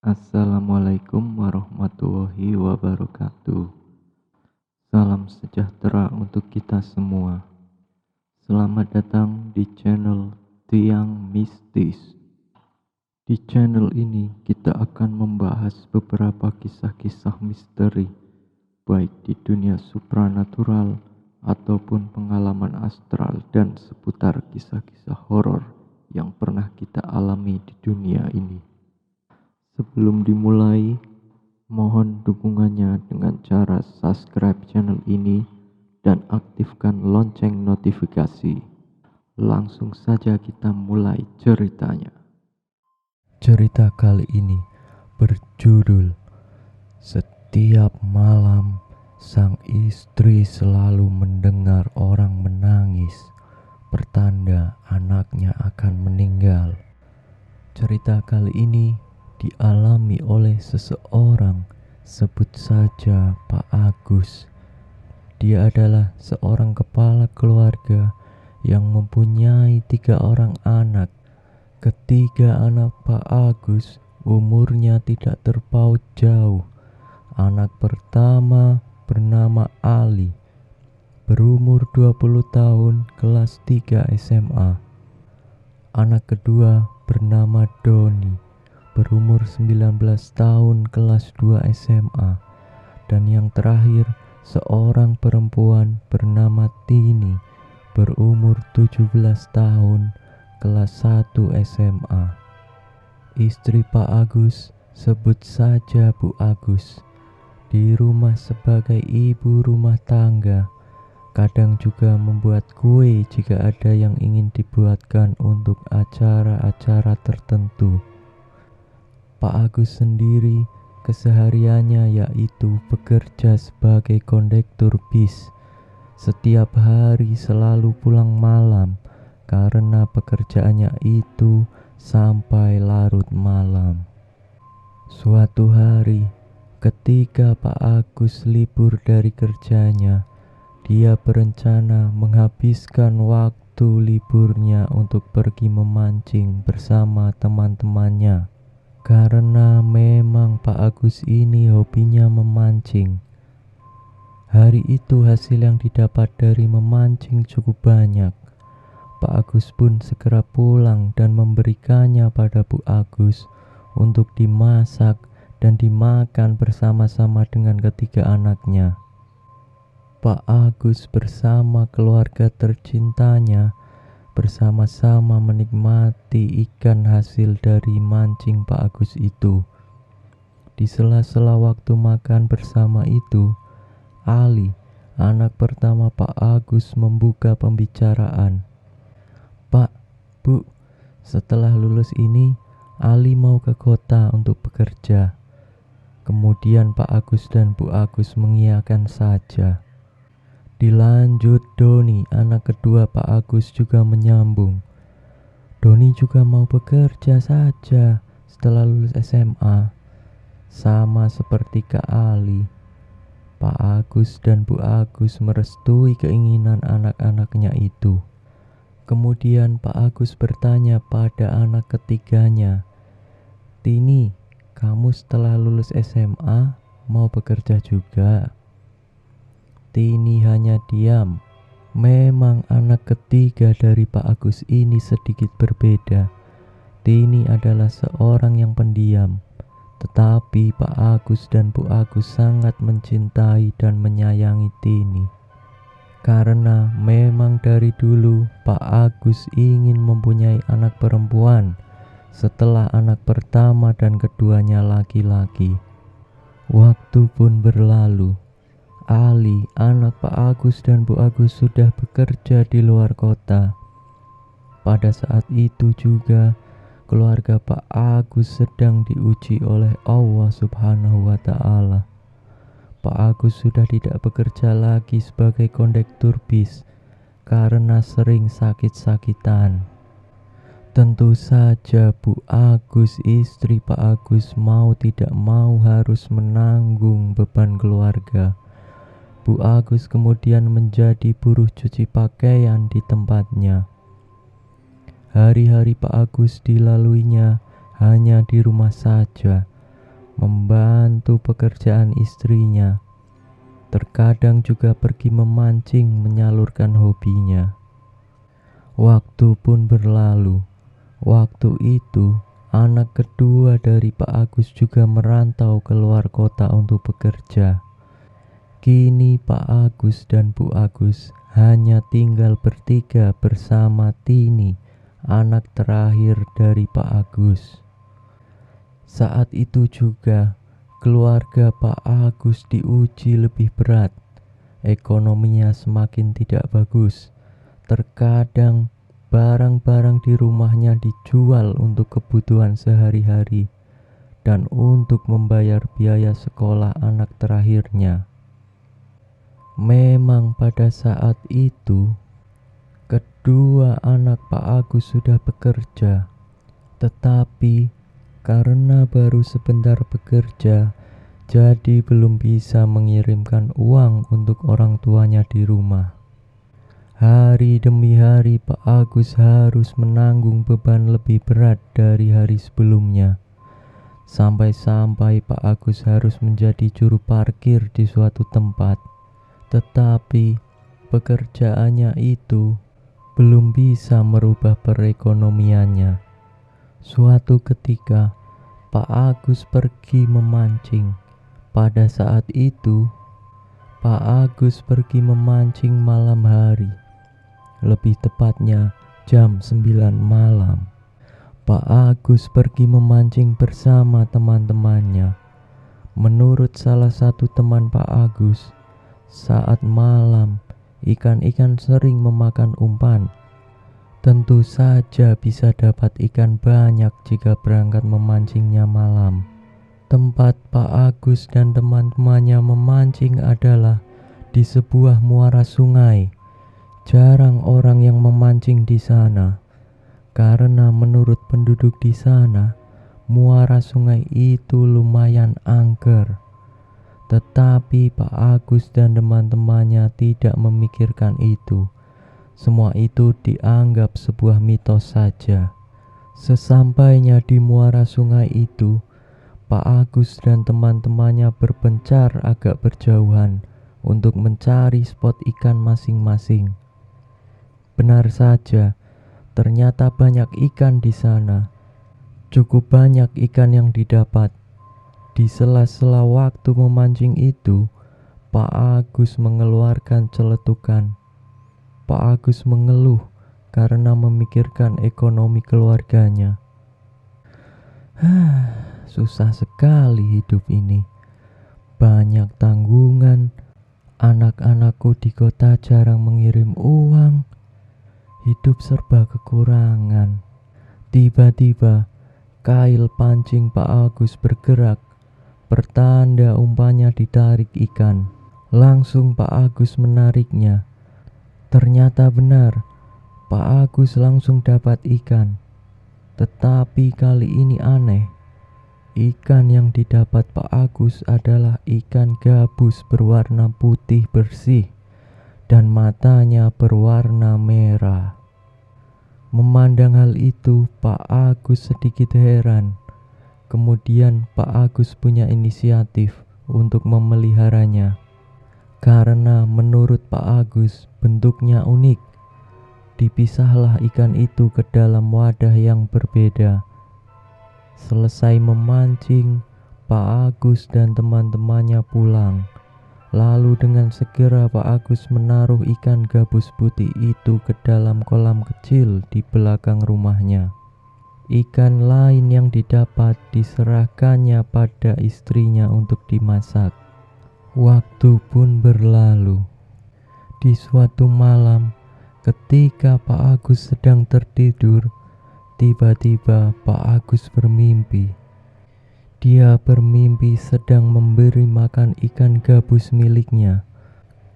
Assalamualaikum warahmatullahi wabarakatuh. Salam sejahtera untuk kita semua. Selamat datang di channel Tiang Mistis. Di channel ini kita akan membahas beberapa kisah-kisah misteri, baik di dunia supranatural ataupun pengalaman astral dan seputar kisah-kisah horor yang pernah kita alami di dunia ini. Sebelum dimulai, mohon dukungannya dengan cara subscribe channel ini dan aktifkan lonceng notifikasi. Langsung saja kita mulai ceritanya. Cerita kali ini berjudul Setiap malam sang istri selalu mendengar orang menangis, pertanda anaknya akan meninggal. Cerita kali ini dialami oleh seseorang, sebut saja Pak Agus. Dia adalah seorang kepala keluarga yang mempunyai 3 orang anak. Ketiga anak Pak Agus umurnya tidak terpaut jauh. Anak pertama bernama Ali, berumur 20 tahun, kelas 3 SMA. Anak kedua bernama Doni, berumur 19 tahun, kelas 2 SMA. Dan yang terakhir, seorang perempuan bernama Tini, berumur 17 tahun, kelas 1 SMA. Istri Pak Agus, sebut saja Bu Agus, di rumah sebagai ibu rumah tangga. Kadang juga membuat kue jika ada yang ingin dibuatkan untuk acara-acara tertentu. Pak Agus sendiri kesehariannya yaitu bekerja sebagai kondektur bis. Setiap hari selalu pulang malam karena pekerjaannya itu sampai larut malam. Suatu hari ketika Pak Agus libur dari kerjanya, dia berencana menghabiskan waktu liburnya untuk pergi memancing bersama teman-temannya. Karena memang Pak Agus ini hobinya memancing. Hari itu hasil yang didapat dari memancing cukup banyak. Pak Agus pun segera pulang dan memberikannya pada Bu Agus untuk dimasak dan dimakan bersama-sama dengan ketiga anaknya. Pak Agus bersama keluarga tercintanya bersama-sama menikmati ikan hasil dari mancing Pak Agus itu. Di sela-sela waktu makan bersama itu, Ali, anak pertama Pak Agus, membuka pembicaraan. "Pak, Bu, setelah lulus ini, Ali mau ke kota untuk bekerja." Kemudian Pak Agus dan Bu Agus mengiyakan saja. Dilanjut Doni, anak kedua Pak Agus, juga menyambung. Doni juga mau bekerja saja setelah lulus SMA. Sama seperti Kak Ali, Pak Agus dan Bu Agus merestui keinginan anak-anaknya itu. Kemudian Pak Agus bertanya pada anak ketiganya, "Tini, kamu setelah lulus SMA mau bekerja juga?" Tini hanya diam. Memang anak ketiga dari Pak Agus ini sedikit berbeda. Tini adalah seorang yang pendiam, tetapi Pak Agus dan Bu Agus sangat mencintai dan menyayangi Tini. Karena memang dari dulu Pak Agus ingin mempunyai anak perempuan setelah anak pertama dan keduanya laki-laki. Waktu pun berlalu. Ali, anak Pak Agus dan Bu Agus, sudah bekerja di luar kota. Pada saat itu juga keluarga Pak Agus sedang diuji oleh Allah Subhanahu wa Ta'ala. Pak Agus sudah tidak bekerja lagi sebagai kondektur bis karena sering sakit-sakitan. Tentu saja Bu Agus, istri Pak Agus, mau tidak mau harus menanggung beban keluarga. Bu Agus kemudian menjadi buruh cuci pakaian di tempatnya. Hari-hari Pak Agus dilaluinya hanya di rumah saja, membantu pekerjaan istrinya, terkadang juga pergi memancing menyalurkan hobinya. Waktu pun berlalu. Waktu itu, anak kedua dari Pak Agus juga merantau keluar kota untuk bekerja. Kini Pak Agus dan Bu Agus hanya tinggal bertiga bersama Tini, anak terakhir dari Pak Agus. Saat itu juga, keluarga Pak Agus diuji lebih berat. Ekonominya semakin tidak bagus. Terkadang barang-barang di rumahnya dijual untuk kebutuhan sehari-hari dan untuk membayar biaya sekolah anak terakhirnya. Memang pada saat itu, kedua anak Pak Agus sudah bekerja, tetapi karena baru sebentar bekerja, jadi belum bisa mengirimkan uang untuk orang tuanya di rumah. Hari demi hari Pak Agus harus menanggung beban lebih berat dari hari sebelumnya. Sampai-sampai Pak Agus harus menjadi juru parkir di suatu tempat. Tetapi pekerjaannya itu belum bisa merubah perekonomiannya. Suatu ketika Pak Agus pergi memancing. Pada saat itu Pak Agus pergi memancing malam hari, lebih tepatnya jam 9 malam. Pak Agus pergi memancing bersama teman-temannya. Menurut salah satu teman Pak Agus, saat malam ikan-ikan sering memakan umpan. Tentu saja bisa dapat ikan banyak jika berangkat memancingnya malam. Tempat Pak Agus dan teman-temannya memancing adalah di sebuah muara sungai. Jarang orang yang memancing di sana, karena menurut penduduk di sana, muara sungai itu lumayan angker. Tetapi Pak Agus dan teman-temannya tidak memikirkan itu. Semua itu dianggap sebuah mitos saja. Sesampainya di muara sungai itu, Pak Agus dan teman-temannya berpencar agak berjauhan untuk mencari spot ikan masing-masing. Benar saja, ternyata banyak ikan di sana. Cukup banyak ikan yang didapat. Di sela-sela waktu memancing itu, Pak Agus mengeluarkan celetukan. Pak Agus mengeluh karena memikirkan ekonomi keluarganya. Susah sekali hidup ini. Banyak tanggungan. Anak-anakku di kota jarang mengirim uang. Hidup serba kekurangan. Tiba-tiba, kail pancing Pak Agus bergerak. Pertanda umpannya ditarik ikan. Langsung Pak Agus menariknya. Ternyata benar, Pak Agus langsung dapat ikan. Tetapi kali ini aneh. Ikan yang didapat Pak Agus adalah ikan gabus berwarna putih bersih dan matanya berwarna merah. Memandang hal itu, Pak Agus sedikit heran. Kemudian Pak Agus punya inisiatif untuk memeliharanya. Karena menurut Pak Agus bentuknya unik. Dipisahlah ikan itu ke dalam wadah yang berbeda. Selesai memancing, Pak Agus dan teman-temannya pulang. Lalu dengan segera Pak Agus menaruh ikan gabus putih itu ke dalam kolam kecil di belakang rumahnya. Ikan lain yang didapat diserahkannya pada istrinya untuk dimasak. Waktu pun berlalu. Di suatu malam, ketika Pak Agus sedang tertidur, tiba-tiba Pak Agus bermimpi. Dia bermimpi sedang memberi makan ikan gabus miliknya.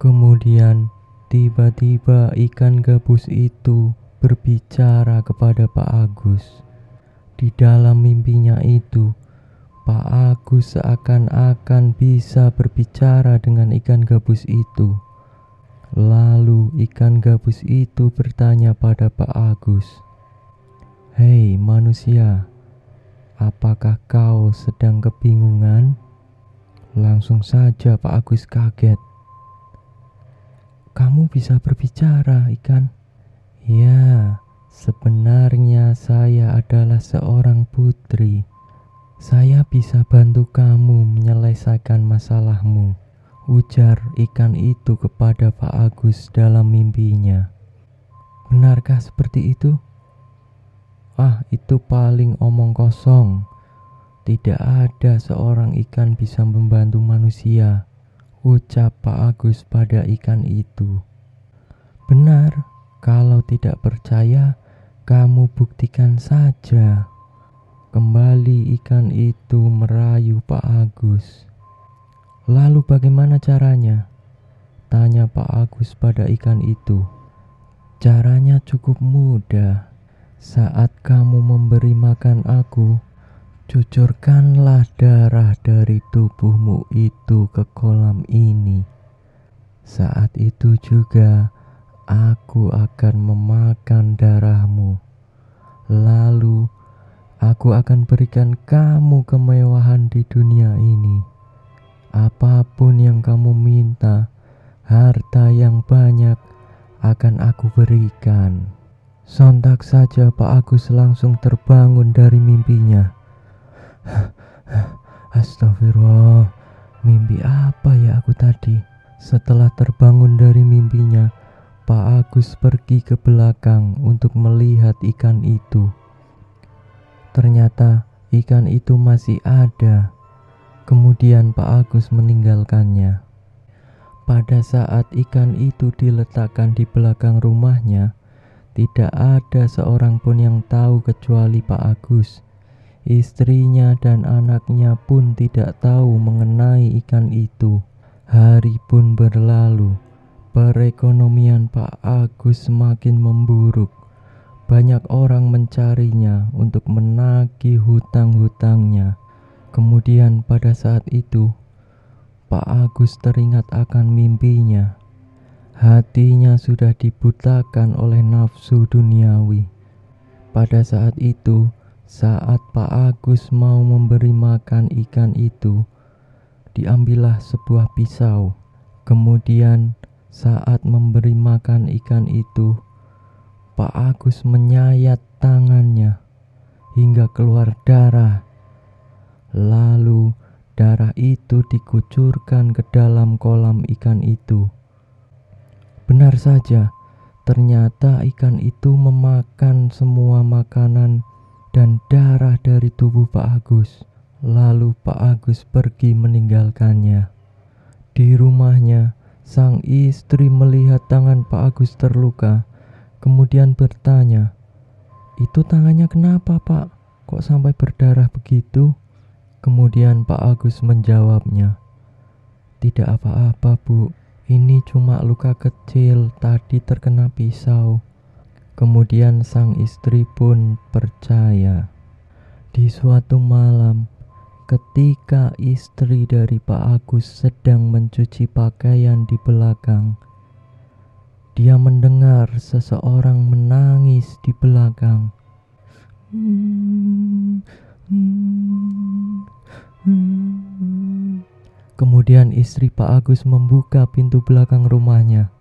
Kemudian, tiba-tiba ikan gabus itu berbicara kepada Pak Agus. Di dalam mimpinya itu, Pak Agus seakan-akan bisa berbicara dengan ikan gabus itu. Lalu ikan gabus itu bertanya pada Pak Agus, "Hei manusia, Apakah kau sedang kebingungan? Langsung saja Pak Agus kaget. Kamu bisa berbicara, Ikan? Ya, sebenarnya saya adalah seorang putri. Saya bisa bantu kamu menyelesaikan masalahmu, ujar ikan itu kepada Pak Agus dalam mimpinya. Benarkah seperti itu? Ah, itu paling omong kosong. Tidak ada seorang ikan bisa membantu manusia, ucap Pak Agus pada ikan itu. Benar, kalau tidak percaya, kamu buktikan saja. Kembali ikan itu merayu Pak Agus. Lalu bagaimana caranya? Tanya Pak Agus pada ikan itu. Caranya cukup mudah. Saat kamu memberi makan aku, cucurkanlah darah dari tubuhmu itu ke kolam ini. Saat itu juga aku akan memakan darahmu. Lalu aku akan berikan kamu kemewahan di dunia ini. Apapun yang kamu minta, harta yang banyak akan aku berikan. Sontak saja Pak Agus langsung terbangun dari mimpinya. Astagfirullah, mimpi apa ya aku tadi? Setelah terbangun dari mimpinya, Pak Agus pergi ke belakang untuk melihat ikan itu. Ternyata ikan itu masih ada. Kemudian Pak Agus meninggalkannya. Pada saat ikan itu diletakkan di belakang rumahnya, tidak ada seorang pun yang tahu kecuali Pak Agus. Istrinya dan anaknya pun tidak tahu mengenai ikan itu. Hari pun berlalu. Perekonomian Pak Agus semakin memburuk. Banyak orang mencarinya untuk menagih hutang-hutangnya. Kemudian pada saat itu, Pak Agus teringat akan mimpinya. Hatinya sudah dibutakan oleh nafsu duniawi. Pada saat itu, saat Pak Agus mau memberi makan ikan itu, diambillah sebuah pisau. Kemudian saat memberi makan ikan itu, Pak Agus menyayat tangannya hingga keluar darah. Lalu darah itu dikucurkan ke dalam kolam ikan itu. Benar saja, ternyata ikan itu memakan semua makanan dan darah dari tubuh Pak Agus. Lalu Pak Agus pergi meninggalkannya. Di rumahnya, sang istri melihat tangan Pak Agus terluka, kemudian bertanya, "Itu tangannya kenapa, Pak? Kok sampai berdarah begitu?" Kemudian Pak Agus menjawabnya, "Tidak apa-apa, Bu. Ini cuma luka kecil, tadi terkena pisau." Kemudian sang istri pun percaya. Di suatu malam, ketika istri dari Pak Agus sedang mencuci pakaian di belakang, dia mendengar seseorang menangis di belakang. Kemudian istri Pak Agus membuka pintu belakang rumahnya.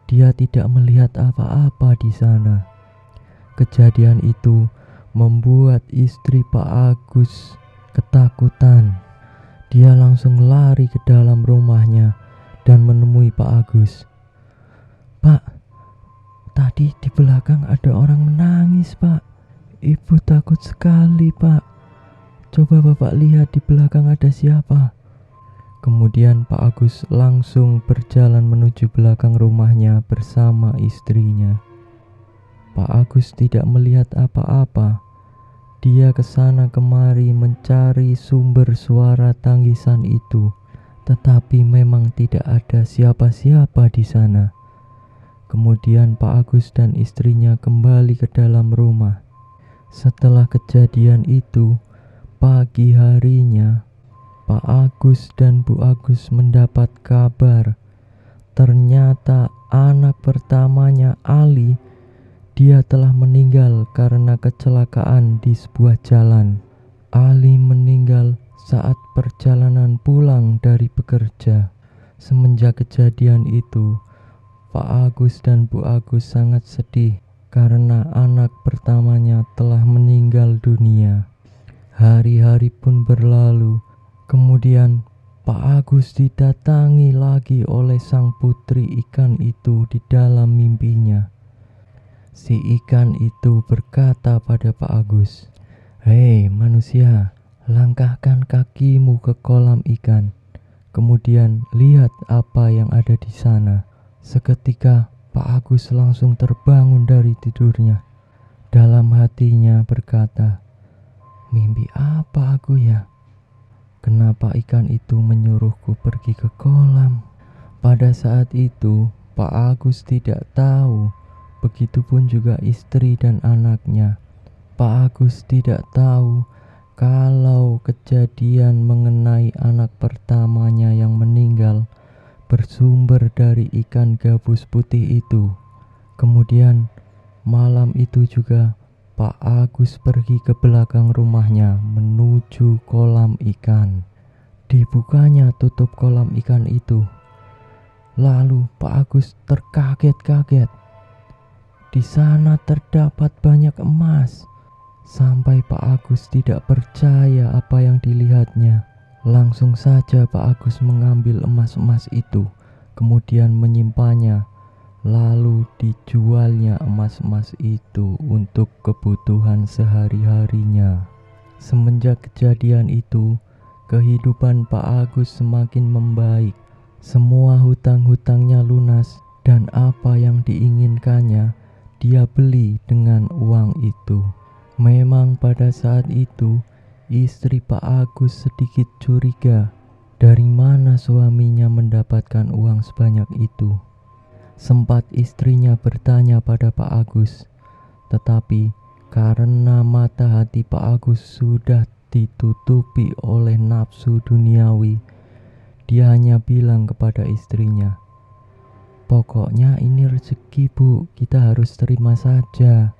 Dia tidak melihat apa-apa di sana. Kejadian itu membuat istri Pak Agus ketakutan. Dia langsung lari ke dalam rumahnya dan menemui Pak Agus. "Pak, tadi di belakang ada orang menangis, Pak. Ibu takut sekali, Pak. Coba Bapak lihat di belakang ada siapa." Kemudian Pak Agus langsung berjalan menuju belakang rumahnya bersama istrinya. Pak Agus tidak melihat apa-apa. Dia kesana kemari mencari sumber suara tangisan itu, tetapi memang tidak ada siapa-siapa di sana. Kemudian Pak Agus dan istrinya kembali ke dalam rumah. Setelah kejadian itu, pagi harinya, Pak Agus dan Bu Agus mendapat kabar. Ternyata anak pertamanya Ali Dia telah meninggal karena kecelakaan di sebuah jalan. Ali meninggal saat perjalanan pulang dari bekerja. Semenjak kejadian itu, Pak Agus dan Bu Agus sangat sedih karena anak pertamanya telah meninggal dunia. Hari-hari pun berlalu. Kemudian Pak Agus didatangi lagi oleh sang putri ikan itu di dalam mimpinya. Si ikan itu berkata pada Pak Agus, "Hei manusia, langkahkan kakimu ke kolam ikan. Kemudian lihat apa yang ada di sana." Seketika Pak Agus langsung terbangun dari tidurnya. Dalam hatinya berkata, "Mimpi apa aku ya? Kenapa ikan itu menyuruhku pergi ke kolam?" Pada saat itu Pak Agus tidak tahu. Begitupun juga istri dan anaknya. Pak Agus tidak tahu kalau kejadian mengenai anak pertamanya yang meninggal bersumber dari ikan gabus putih itu. Kemudian malam itu juga Pak Agus pergi ke belakang rumahnya menuju kolam ikan. Dibukanya tutup kolam ikan itu. Lalu Pak Agus terkaget-kaget. Di sana terdapat banyak emas. Sampai Pak Agus tidak percaya apa yang dilihatnya. Langsung saja Pak Agus mengambil emas-emas itu, kemudian menyimpannya. Lalu dijualnya emas-emas itu untuk kebutuhan sehari-harinya. Semenjak kejadian itu, kehidupan Pak Agus semakin membaik. Semua hutang-hutangnya lunas dan apa yang diinginkannya dia beli dengan uang itu. Memang pada saat itu istri Pak Agus sedikit curiga dari mana suaminya mendapatkan uang sebanyak itu. Sempat istrinya bertanya pada Pak Agus, tetapi karena mata hati Pak Agus sudah ditutupi oleh nafsu duniawi, dia hanya bilang kepada istrinya, "Pokoknya ini rezeki Bu, kita harus terima saja."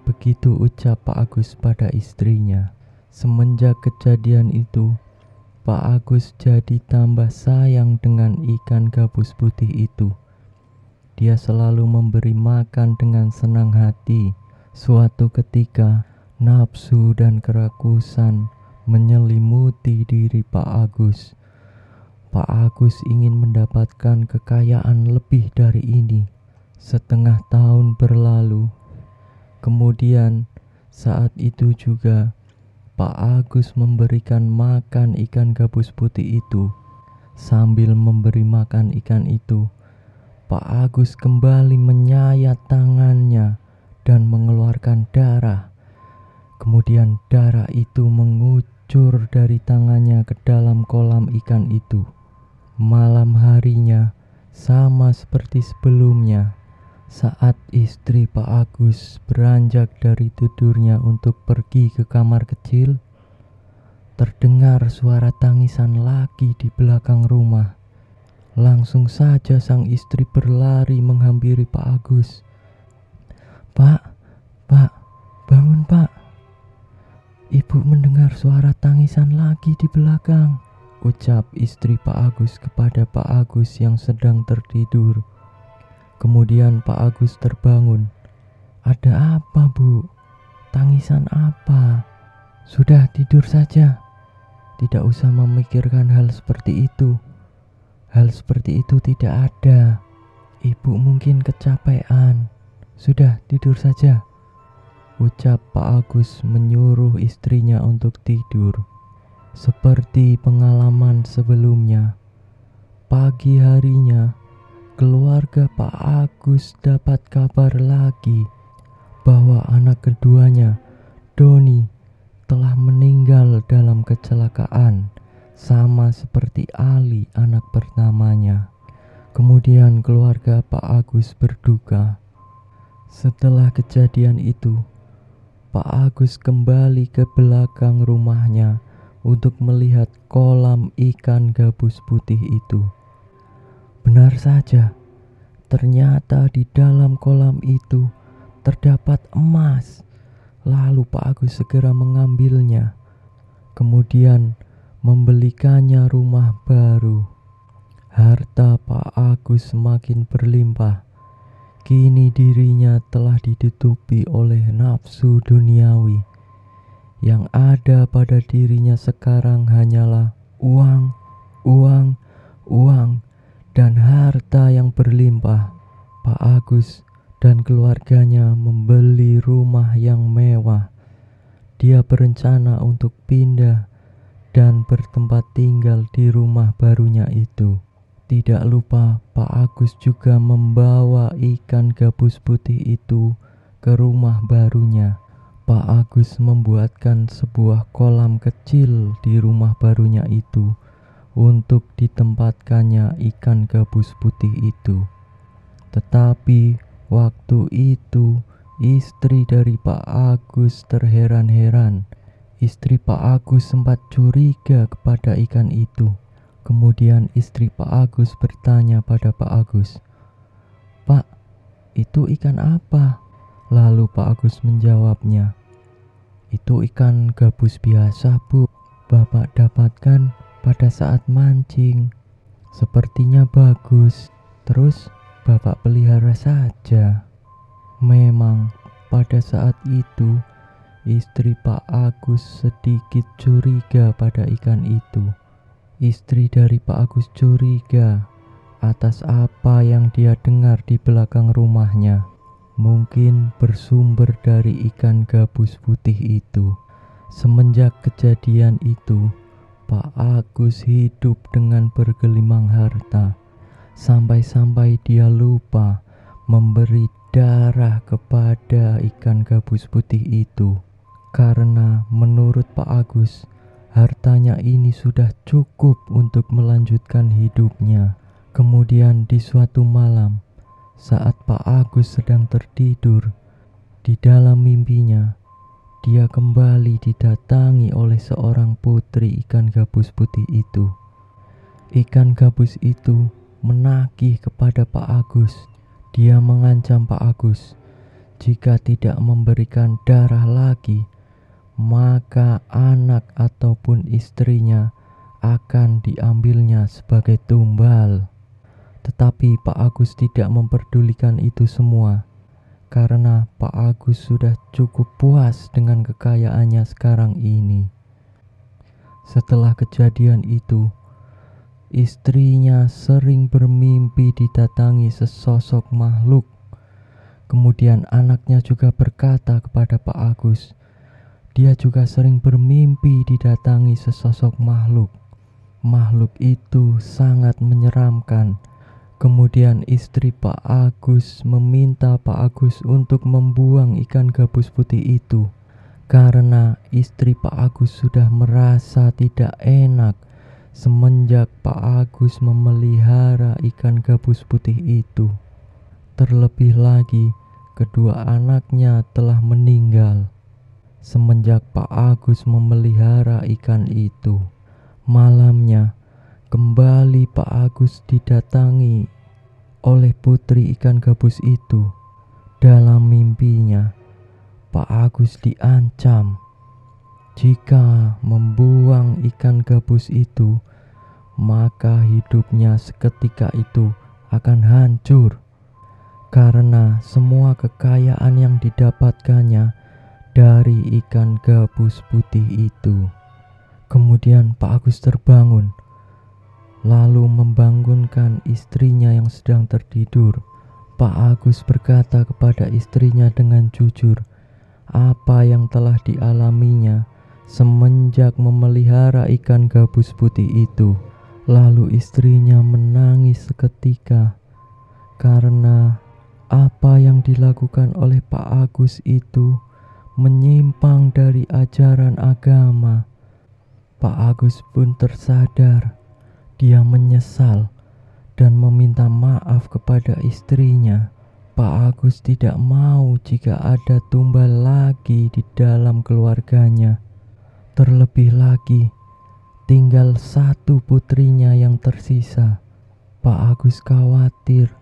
Begitu ucap Pak Agus pada istrinya. Semenjak kejadian itu, Pak Agus jadi tambah sayang dengan ikan gabus putih itu. Dia selalu memberi makan dengan senang hati. Suatu ketika, nafsu dan kerakusan menyelimuti diri Pak Agus. Pak Agus ingin mendapatkan kekayaan lebih dari ini. Setengah tahun berlalu. Kemudian saat itu juga Pak Agus memberikan makan ikan gabus putih itu. Sambil memberi makan ikan itu, Pak Agus kembali menyayat tangannya dan mengeluarkan darah. Kemudian darah itu mengucur dari tangannya ke dalam kolam ikan itu. Malam harinya sama seperti sebelumnya. Saat istri Pak Agus beranjak dari tidurnya untuk pergi ke kamar kecil, terdengar suara tangisan lagi di belakang rumah. Langsung saja sang istri berlari menghampiri Pak Agus. Pak, bangun Pak. Ibu mendengar suara tangisan lagi di belakang," ucap istri Pak Agus kepada Pak Agus yang sedang tertidur. Kemudian Pak Agus terbangun. "Ada apa Bu? Tangisan apa? Sudah tidur saja. Tidak usah memikirkan hal seperti itu. Hal seperti itu tidak ada. Ibu mungkin kecapean. Sudah tidur saja," ucap Pak Agus menyuruh istrinya untuk tidur. Seperti pengalaman sebelumnya, pagi harinya keluarga Pak Agus dapat kabar lagi bahwa anak keduanya, Doni, telah meninggal dalam kecelakaan, sama seperti Ali, anak pertamanya. Kemudian keluarga Pak Agus berduka. Setelah kejadian itu, Pak Agus kembali ke belakang rumahnya untuk melihat kolam ikan gabus putih itu. Benar saja, ternyata di dalam kolam itu terdapat emas. Lalu Pak Agus segera mengambilnya, kemudian membelikannya rumah baru. Harta Pak Agus semakin berlimpah. Kini dirinya telah ditutupi oleh nafsu duniawi. Yang ada pada dirinya sekarang hanyalah uang, uang, uang, dan harta yang berlimpah. Pak Agus dan keluarganya membeli rumah yang mewah. Dia berencana untuk pindah dan bertempat tinggal di rumah barunya itu. Tidak lupa Pak Agus juga membawa ikan gabus putih itu ke rumah barunya. Pak Agus membuatkan sebuah kolam kecil di rumah barunya itu untuk ditempatkannya ikan gabus putih itu. Tetapi waktu itu istri dari Pak Agus terheran-heran. Istri Pak Agus sempat curiga kepada ikan itu. Kemudian istri Pak Agus bertanya pada Pak Agus, "Pak, itu ikan apa?" Lalu Pak Agus menjawabnya, "Itu ikan gabus biasa, Bu. Bapak dapatkan pada saat mancing. Sepertinya bagus. Terus Bapak pelihara saja." Memang pada saat itu istri Pak Agus sedikit curiga pada ikan itu. Istri dari Pak Agus curiga atas apa yang dia dengar di belakang rumahnya. Mungkin bersumber dari ikan gabus putih itu. Semenjak kejadian itu, Pak Agus hidup dengan bergelimang harta. Sampai-sampai dia lupa memberi darah kepada ikan gabus putih itu. Karena menurut Pak Agus, hartanya ini sudah cukup untuk melanjutkan hidupnya. Kemudian di suatu malam, saat Pak Agus sedang tertidur, di dalam mimpinya, dia kembali didatangi oleh seorang putri ikan gabus putih itu. Ikan gabus itu menagih kepada Pak Agus. Dia mengancam Pak Agus, jika tidak memberikan darah lagi, maka anak ataupun istrinya akan diambilnya sebagai tumbal. Tetapi Pak Agus tidak memperdulikan itu semua, karena Pak Agus sudah cukup puas dengan kekayaannya sekarang ini. Setelah kejadian itu, istrinya sering bermimpi didatangi sesosok makhluk. Kemudian anaknya juga berkata kepada Pak Agus, dia juga sering bermimpi didatangi sesosok makhluk. Makhluk itu sangat menyeramkan. Kemudian istri Pak Agus meminta Pak Agus untuk membuang ikan gabus putih itu, karena istri Pak Agus sudah merasa tidak enak semenjak Pak Agus memelihara ikan gabus putih itu. Terlebih lagi, kedua anaknya telah meninggal semenjak Pak Agus memelihara ikan itu. Malamnya, kembali Pak Agus didatangi oleh putri ikan gabus itu. Dalam mimpinya, Pak Agus diancam jika membuang ikan gabus itu, maka hidupnya seketika itu akan hancur, karena semua kekayaan yang didapatkannya dari ikan gabus putih itu. Kemudian Pak Agus terbangun, lalu membangunkan istrinya yang sedang tertidur. Pak Agus berkata kepada istrinya dengan jujur apa yang telah dialaminya semenjak memelihara ikan gabus putih itu. Lalu istrinya menangis seketika karena apa yang dilakukan oleh Pak Agus itu menyimpang dari ajaran agama. Pak Agus pun tersadar. Dia menyesal dan meminta maaf kepada istrinya. Pak Agus tidak mau jika ada tumbal lagi di dalam keluarganya. Terlebih lagi, tinggal satu putrinya yang tersisa. Pak Agus khawatir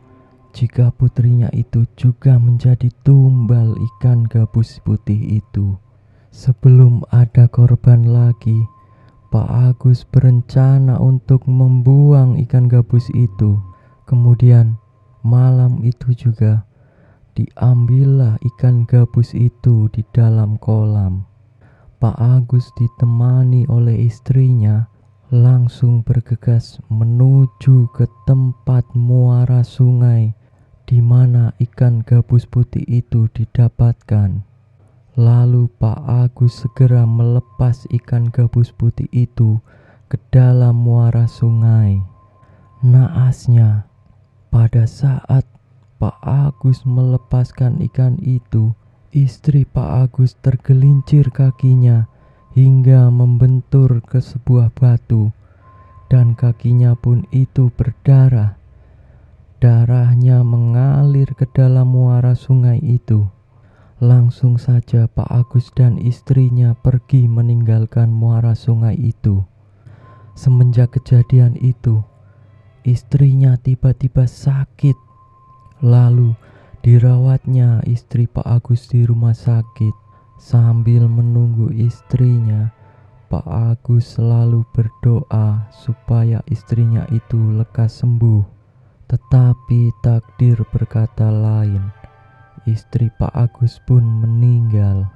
jika putrinya itu juga menjadi tumbal ikan gabus putih itu. Sebelum ada korban lagi, Pak Agus berencana untuk membuang ikan gabus itu. Kemudian malam itu juga diambillah ikan gabus itu di dalam kolam. Pak Agus ditemani oleh istrinya langsung bergegas menuju ke tempat muara sungai di mana ikan gabus putih itu didapatkan. Lalu Pak Agus segera melepas ikan gabus putih itu ke dalam muara sungai. Naasnya, pada saat Pak Agus melepaskan ikan itu, istri Pak Agus tergelincir kakinya hingga membentur ke sebuah batu, dan kakinya pun itu berdarah. Darahnya mengalir ke dalam muara sungai itu. Langsung saja Pak Agus dan istrinya pergi meninggalkan muara sungai itu. Semenjak kejadian itu, istrinya tiba-tiba sakit. Lalu dirawatnya istri Pak Agus di rumah sakit. Sambil menunggu istrinya, Pak Agus selalu berdoa supaya istrinya itu lekas sembuh. Tetapi takdir berkata lain. Istri Pak Agus pun meninggal.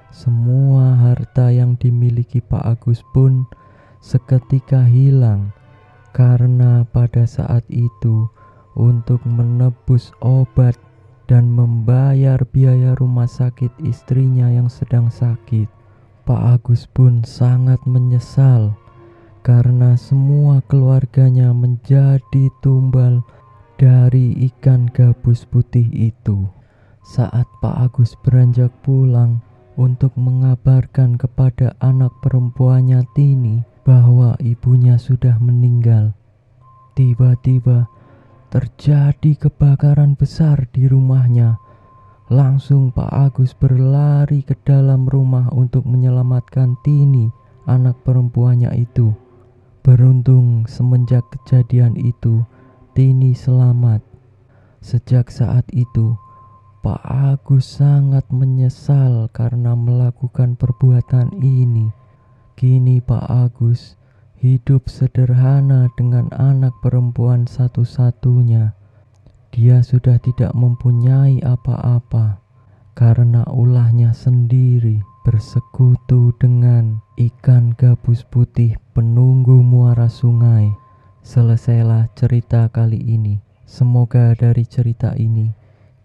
Semua harta yang dimiliki Pak Agus pun seketika hilang, karena pada saat itu untuk menebus obat dan membayar biaya rumah sakit istrinya yang sedang sakit, Pak Agus pun sangat menyesal karena semua keluarganya menjadi tumbal dari ikan gabus putih itu. Saat Pak Agus beranjak pulang untuk mengabarkan kepada anak perempuannya Tini bahwa ibunya sudah meninggal, tiba-tiba terjadi kebakaran besar di rumahnya. Langsung Pak Agus berlari ke dalam rumah untuk menyelamatkan Tini, anak perempuannya itu. Beruntung semenjak kejadian itu, Tini selamat. Sejak saat itu, Pak Agus sangat menyesal karena melakukan perbuatan ini. Kini Pak Agus hidup sederhana dengan anak perempuan satu-satunya. Dia sudah tidak mempunyai apa-apa karena ulahnya sendiri bersekutu dengan ikan gabus putih penunggu muara sungai. Selesailah cerita kali ini. Semoga dari cerita ini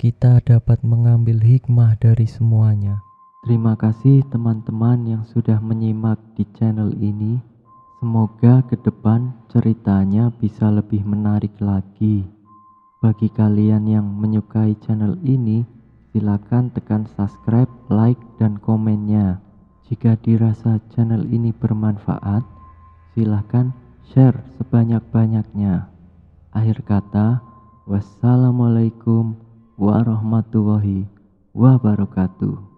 kita dapat mengambil hikmah dari semuanya. Terima kasih teman-teman yang sudah menyimak di channel ini. Semoga ke depan ceritanya bisa lebih menarik lagi. Bagi kalian yang menyukai channel ini, silakan tekan subscribe, like, dan komennya. Jika dirasa channel ini bermanfaat, silakan share sebanyak-banyaknya. Akhir kata, wassalamualaikum warahmatullahi wabarakatuh.